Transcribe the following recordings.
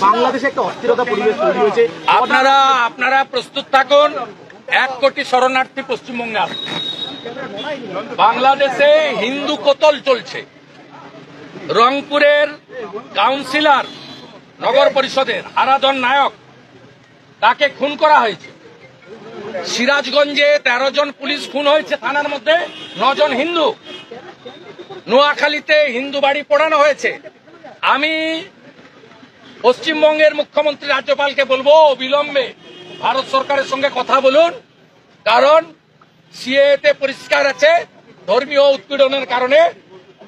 বাংলাদেশে একটা অস্থিরতা পরিবেশ তৈরি হয়েছে। আপনারা প্রস্তুত থাকুন। 1 কোটি শরণার্থী পশ্চিমবঙ্গে আসছে। বাংলাদেশে হিন্দু কতল চলছে। রংপুরের কাউন্সিলর, নগর পরিষদের আরাধন নায়ক, তাকে খুন করা হয়েছে। সিরাজগঞ্জে 13 জন পুলিশ খুন হয়েছে, থানার মধ্যে 9 জন হিন্দু। নোয়াখালীতে হিন্দু বাড়ি পোড়ানো হয়েছে। আমি পশ্চিমবঙ্গের মুখ্যমন্ত্রী রাজ্যপালকে বলবো অবিলম্বে ভারত সরকারের সঙ্গে কথা বলুন, কারণ সিএতে পরিষ্কার আছে ধর্মীয় উৎপীড়নের কারণে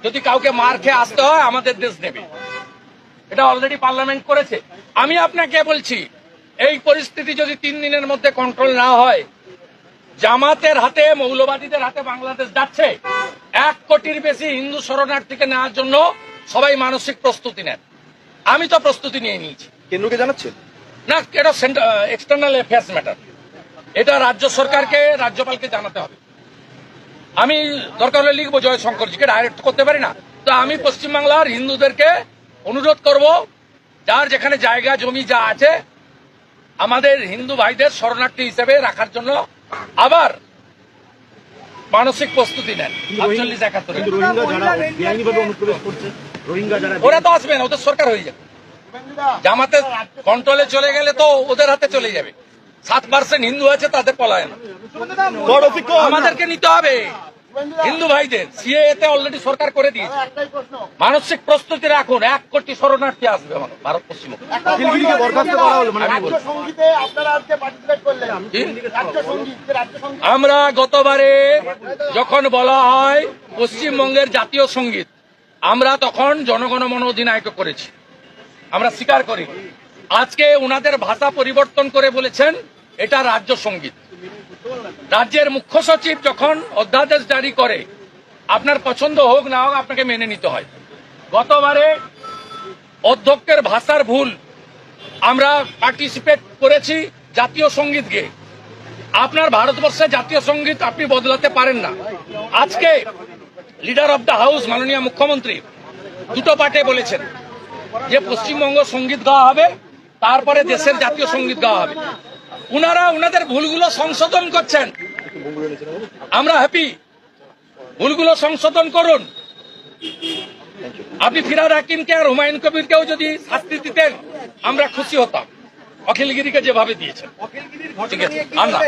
যদি কাউকে মার খেয়ে আসতে হয় আমাদের দেশ নেবে। এটা অলরেডি পার্লামেন্ট করেছে। আমি আপনাকে বলছি, এই পরিস্থিতি যদি 3 দিনের মধ্যে কন্ট্রোল না হয়, জামাতের হাতে, মৌলবাদীদের হাতে বাংলাদেশ যাচ্ছে। 1 কোটির বেশি হিন্দু শরণার্থীকে নেওয়ার জন্য সবাই মানসিক প্রস্তুতি নেন। আমি তো প্রস্তুতি নিয়ে নিয়েছি। কেন্দ্রকে জানাচ্ছেন না, এটা এক্সটার্নাল অ্যাফেয়ার্স ম্যাটার। এটা রাজ্য সরকারকে, রাজ্যপালকে জানাতে হবে। আমি দরকার হলে লিখবো জয়শঙ্করজিকে, ডাইরেক্ট করতে পারি না। তো আমি পশ্চিমবাংলার হিন্দুদেরকে অনুরোধ করব, যার যেখানে জায়গা জমি যা আছে আমাদের হিন্দু ভাইদের শরণার্থী হিসেবে রাখার জন্য আবার মানসিক প্রস্তুতি নেন। 48-71 ওরা তো আসবে না, ওদের সরকার হয়ে যাবে। জামাতে কন্ট্রোলে চলে গেলে তো ওদের হাতে চলে যাবে। 7% হিন্দু আছে, তাদের পলায়ন আমাদেরকে নিতে হবে। হিন্দু ভাইদের সিএতে অলরেডি সরকার করে দিয়েছে। মানসিক প্রস্তুতি রাখুন। 1 কোটি শরণার্থী আসবে আমার ভারত পশ্চিমবঙ্গে। আমরা গতবারে যখন বলা হয় পশ্চিমবঙ্গের জাতীয় সঙ্গীত, আমরা তখন জনগণমন অধিনায়ক করেছি, আমরা স্বীকার করি। আজকে উনাদের ভাষা পরিবর্তন করে বলেছেন এটা রাজ্য সঙ্গীত। রাজ্যের মুখ্য সচিব যখন অধ্যাদেশ জারি করে, আপনার পছন্দ হোক না হোক আপনাকে মেনে নিতে হয়। গতবারে অধ্যক্ষের ভাষার ভুল, আমরা পার্টিসিপেট করেছি জাতীয় সঙ্গীত গেয়ে। আপনার ভারতবর্ষে জাতীয় সঙ্গীত আপনি বদলাতে পারেন না। আজকে লিডার অব দ্য হাউস মাননীয় মুখ্যমন্ত্রী 2টো পার্টে বলেছেন যে পশ্চিমবঙ্গ সঙ্গীত গাওয়া হবে, তারপরে দেশের জাতীয় সঙ্গীত গাওয়া হবে। উনারা উনাদের ভুলগুলো সংশোধন করছেন, আমরা হ্যাপি। ভুলগুলো সংশোধন করুন। আপনি ফিরহাদ হাকিমকে আর হুমায়ুন কবিরকেও যদি শাস্তি দিতেন আমরা খুশি হতাম, অখিলগিরিকে যেভাবে দিয়েছেন। ঠিক আছে, আর না।